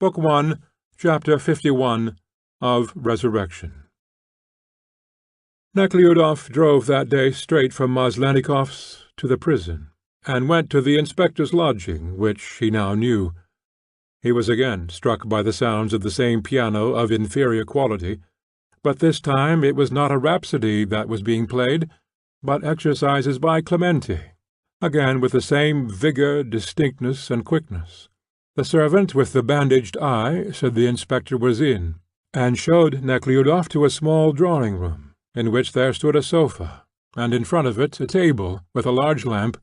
Book 1, Chapter 51 of Resurrection. Nekhludoff drove that day straight from Maslennikoff's to the prison, and went to the inspector's lodging, which he now knew. He was again struck by the sounds of the same piano of inferior quality, but this time it was not a rhapsody that was being played, but exercises by Clementi, again with the same vigour, distinctness, and quickness. The servant with the bandaged eye said the inspector was in, and showed Nekhludoff to a small drawing-room, in which there stood a sofa, and in front of it a table with a large lamp,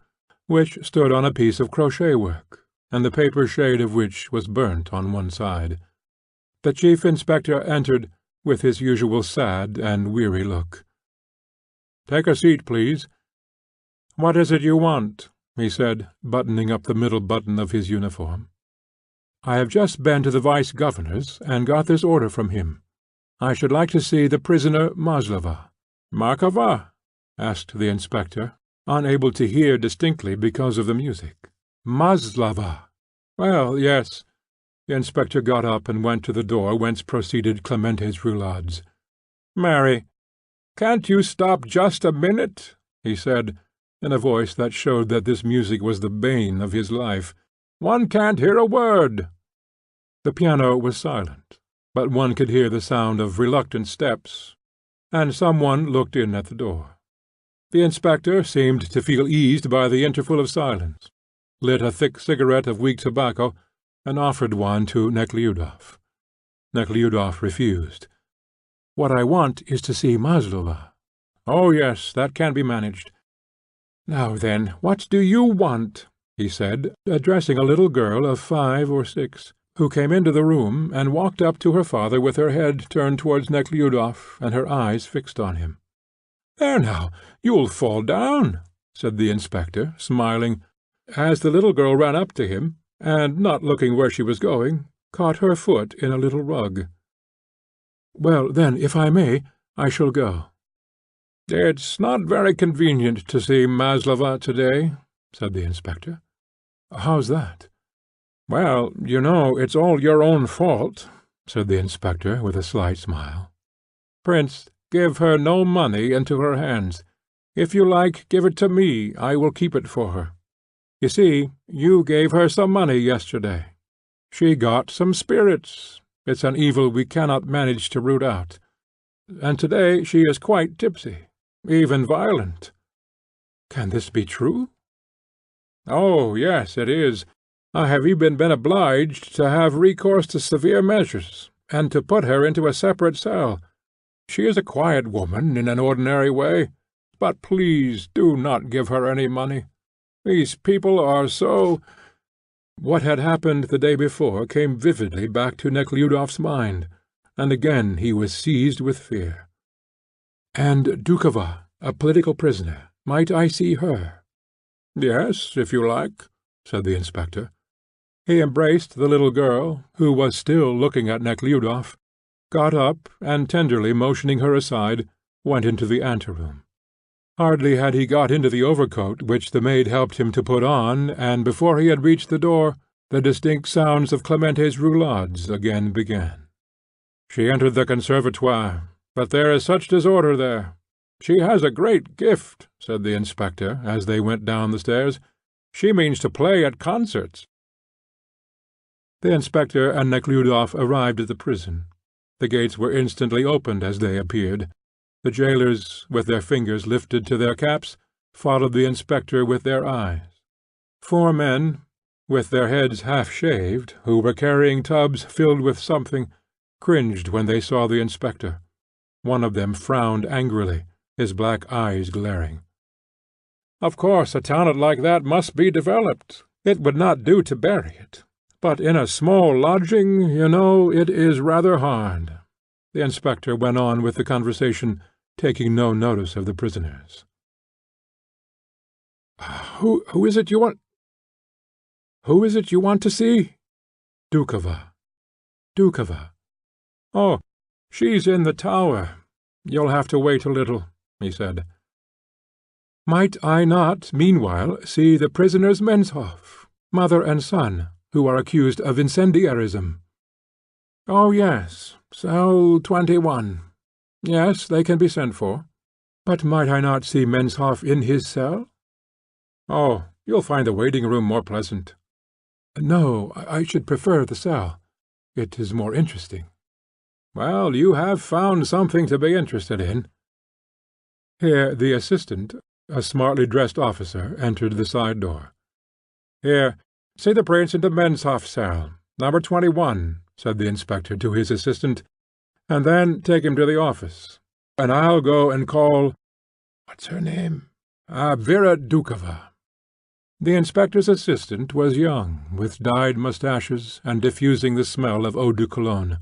which stood on a piece of crochet-work, and the paper shade of which was burnt on one side. The chief inspector entered with his usual sad and weary look. "Take a seat, please. What is it you want?" he said, buttoning up the middle button of his uniform. "I have just been to the vice-governor's, and got this order from him. I should like to see the prisoner Maslova." "Markova?" asked the inspector, unable to hear distinctly because of the music. "Maslova." "Well, yes." The inspector got up and went to the door whence proceeded Clementi's roulades. "Mary, can't you stop just a minute?" he said, in a voice that showed that this music was the bane of his life. "One can't hear a word." The piano was silent, but one could hear the sound of reluctant steps, and some one looked in at the door. The inspector seemed to feel eased by the interval of silence, lit a thick cigarette of weak tobacco, and offered one to Nekhludoff. Nekhludoff refused. "What I want is to see Maslova." "Oh, yes, that can be managed." "Now then, what do you want?" he said, addressing a little girl of 5 or 6, who came into the room and walked up to her father with her head turned towards Nekhludoff and her eyes fixed on him. "There now, you'll fall down," said the inspector, smiling, as the little girl ran up to him, and, not looking where she was going, caught her foot in a little rug. "Well, then, if I may, I shall go." "It's not very convenient to see Maslova to-day," said the inspector. "How's that?" "Well, you know, it's all your own fault," said the inspector, with a slight smile. "Prince, give her no money into her hands. If you like, give it to me, I will keep it for her. You see, you gave her some money yesterday. She got some spirits. It's an evil we cannot manage to root out. And to-day she is quite tipsy, even violent." "Can this be true?" "Oh, yes, it is. I have even been obliged to have recourse to severe measures, and to put her into a separate cell. She is a quiet woman in an ordinary way, but please do not give her any money. These people are so—" What had happened the day before came vividly back to Nekhludoff's mind, and again he was seized with fear. "And Doukhova, a political prisoner, might I see her?" "Yes, if you like," said the inspector. He embraced the little girl, who was still looking at Nekhludoff, got up, and tenderly motioning her aside, went into the anteroom. Hardly had he got into the overcoat which the maid helped him to put on, and before he had reached the door, the distinct sounds of Clementi's roulades again began. "She entered the conservatoire, but there is such disorder there. She has a great gift," said the inspector, as they went down the stairs. "She means to play at concerts." The inspector and Nekhludoff arrived at the prison. The gates were instantly opened as they appeared. The jailers, with their fingers lifted to their caps, followed the inspector with their eyes. 4 men, with their heads half-shaved, who were carrying tubs filled with something, cringed when they saw the inspector. One of them frowned angrily, his black eyes glaring. "Of course a talent like that must be developed. It would not do to bury it. But in a small lodging, you know, it is rather hard." The inspector went on with the conversation, taking no notice of the prisoners. Who is it you want to see?" "Doukhova." "Doukhova. Oh, she's in the tower. You'll have to wait a little," he said. "Might I not, meanwhile, see the prisoners Menshoff, mother and son, who are accused of incendiarism?" Oh, yes, cell 21. Yes, they can be sent for. But might I not see Menshoff in his cell? Oh, you'll find the waiting-room more pleasant. No, I should prefer the cell. It is more interesting. Well, you have found something to be interested in. Here the assistant, a smartly dressed officer, entered the side door. Here, see the prince into Menshoff's cell, number 21, said the inspector to his assistant, and then take him to the office, and I'll go and call— What's her name? Vera Dukova. The inspector's assistant was young, with dyed moustaches, and diffusing the smell of eau de Cologne.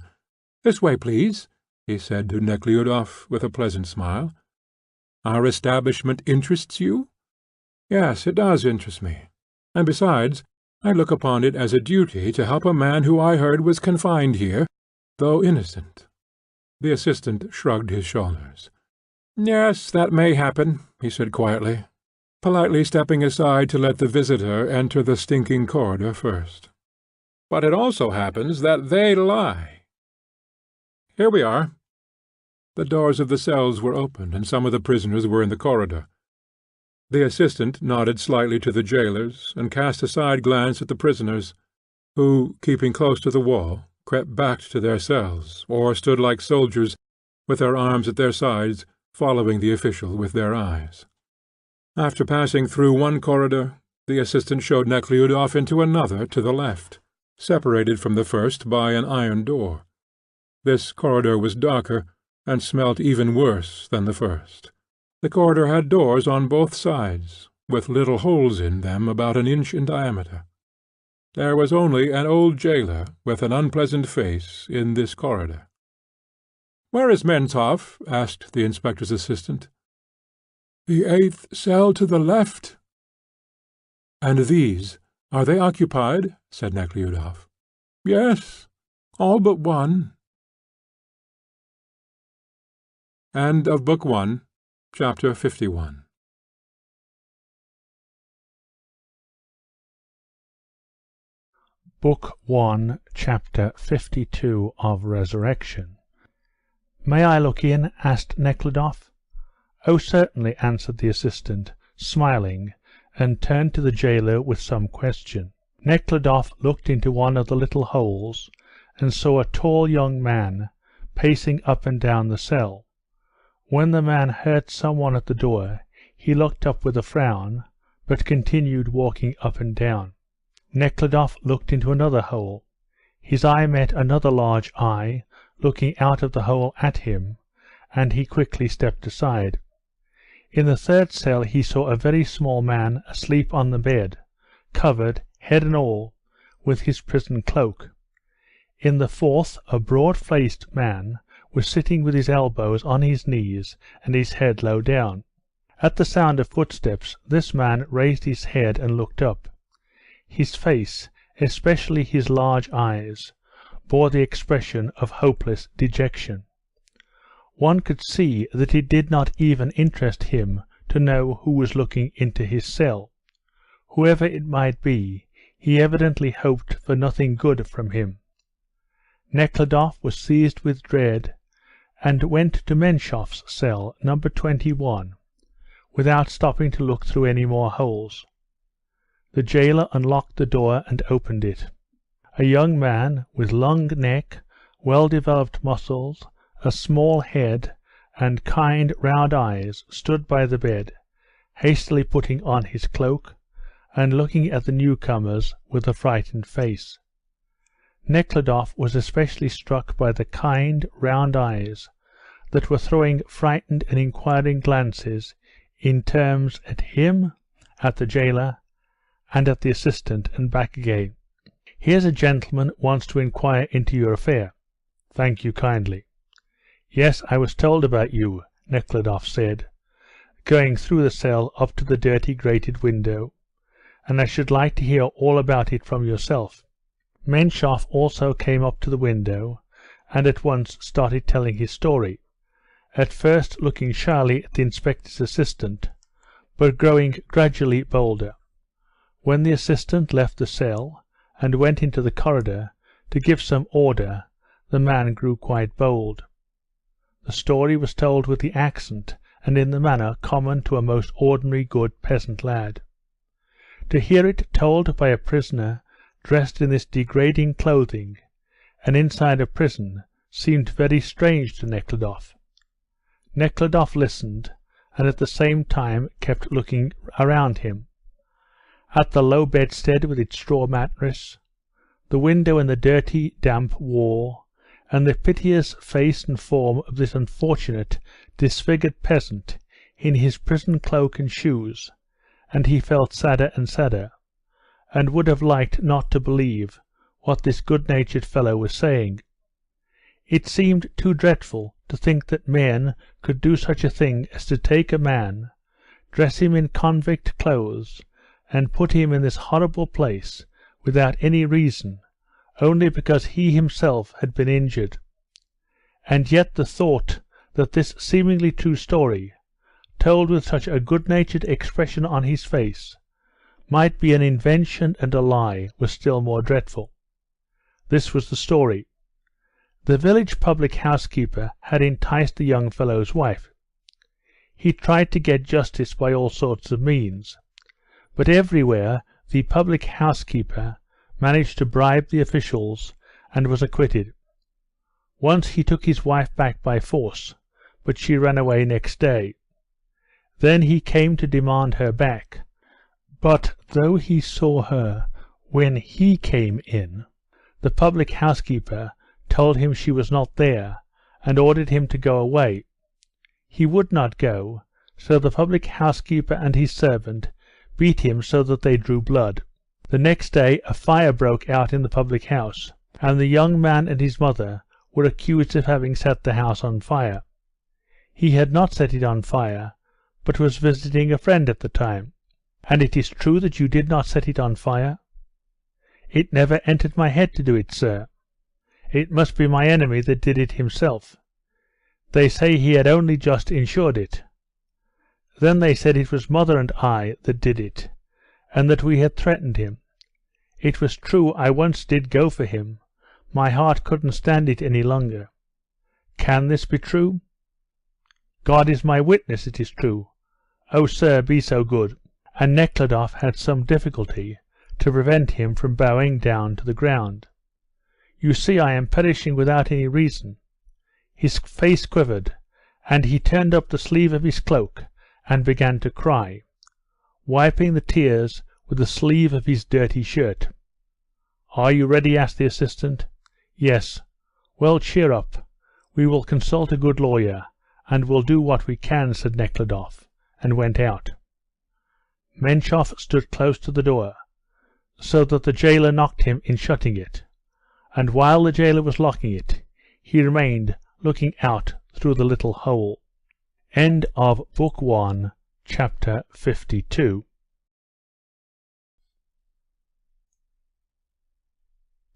This way, please, he said to Nekhludoff, with a pleasant smile. Our establishment interests you? Yes, it does interest me. And besides, I look upon it as a duty to help a man who I heard was confined here, though innocent. The assistant shrugged his shoulders. Yes, that may happen, he said quietly, politely stepping aside to let the visitor enter the stinking corridor first. But it also happens that they lie. Here we are. The doors of the cells were opened, and some of the prisoners were in the corridor. The assistant nodded slightly to the jailers, and cast a side glance at the prisoners, who, keeping close to the wall, crept back to their cells, or stood like soldiers, with their arms at their sides, following the official with their eyes. After passing through one corridor, the assistant showed Nekhludoff into another to the left, separated from the first by an iron door. This corridor was darker, and smelt even worse than the first. The corridor had doors on both sides, with little holes in them about an inch in diameter. There was only an old jailer with an unpleasant face in this corridor. "Where is Menshoff?" asked the inspector's assistant. "The 8th cell to the left." "And these, are they occupied?" said Nekhludoff. "Yes, all but one." End of Book 1, Chapter 51. Book 1, Chapter 52 of Resurrection. "May I look in?" asked Nekhludoff. "Oh, certainly," answered the assistant, smiling, and turned to the jailer with some question. Nekhludoff looked into one of the little holes, and saw a tall young man pacing up and down the cell. When the man heard some one at the door, he looked up with a frown, but continued walking up and down. Nekhludoff looked into another hole. His eye met another large eye, looking out of the hole at him, and he quickly stepped aside. In the 3rd cell he saw a very small man asleep on the bed, covered, head and all, with his prison cloak. In the 4th a broad-faced man was sitting with his elbows on his knees and his head low down. At the sound of footsteps this man raised his head and looked up. His face, especially his large eyes, bore the expression of hopeless dejection. One could see that it did not even interest him to know who was looking into his cell. Whoever it might be, he evidently hoped for nothing good from him. Nekhludoff was seized with dread, and went to Menshoff's cell, number 21, without stopping to look through any more holes. The jailer unlocked the door and opened it. A young man, with long neck, well-developed muscles, a small head, and kind round eyes, stood by the bed, hastily putting on his cloak, and looking at the newcomers with a frightened face. Nekhludoff was especially struck by the kind, round eyes that were throwing frightened and inquiring glances in terms at him, at the jailer, and at the assistant, and back again. "Here's a gentleman wants to inquire into your affair." "Thank you kindly." "Yes, I was told about you," Nekhludoff said, going through the cell up to the dirty grated window, "and I should like to hear all about it from yourself." Menshoff also came up to the window, and at once started telling his story, at first looking shyly at the inspector's assistant, but growing gradually bolder. When the assistant left the cell, and went into the corridor to give some order, the man grew quite bold. The story was told with the accent and in the manner common to a most ordinary good peasant lad. To hear it told by a prisoner dressed in this degrading clothing, and inside a prison, seemed very strange to Nekhludoff. Nekhludoff listened, and at the same time kept looking around him. At the low bedstead with its straw mattress, the window and the dirty, damp wall, and the piteous face and form of this unfortunate, disfigured peasant in his prison cloak and shoes, and he felt sadder and sadder, and would have liked not to believe what this good-natured fellow was saying. It seemed too dreadful to think that men could do such a thing as to take a man, dress him in convict clothes, and put him in this horrible place without any reason, only because he himself had been injured. And yet the thought that this seemingly true story, told with such a good-natured expression on his face, might be an invention and a lie was still more dreadful. This was the story. The village public housekeeper had enticed the young fellow's wife. He tried to get justice by all sorts of means, but everywhere the public housekeeper managed to bribe the officials and was acquitted. Once he took his wife back by force, but she ran away next day. Then he came to demand her back, but though he saw her when he came in, the public housekeeper told him she was not there, and ordered him to go away. He would not go, so the public housekeeper and his servant beat him so that they drew blood. The next day a fire broke out in the public house, and the young man and his mother were accused of having set the house on fire. He had not set it on fire, but was visiting a friend at the time. And it is true that you did not set it on fire? It never entered my head to do it, sir. It must be my enemy that did it himself. They say he had only just insured it. Then they said it was mother and I that did it, and that we had threatened him. It was true I once did go for him. My heart couldn't stand it any longer. Can this be true? God is my witness it is true. Oh, sir, be so good. And Nekhludoff had some difficulty to prevent him from bowing down to the ground. You see I am perishing without any reason. His face quivered, and he turned up the sleeve of his cloak and began to cry, wiping the tears with the sleeve of his dirty shirt. Are you ready? Asked the assistant. Yes. Well, cheer up. We will consult a good lawyer, and will do what we can, said Nekhludoff, and went out. Menshov stood close to the door, so that the jailer knocked him in shutting it, and while the jailer was locking it, he remained looking out through the little hole. End of Book 1, Chapter 52.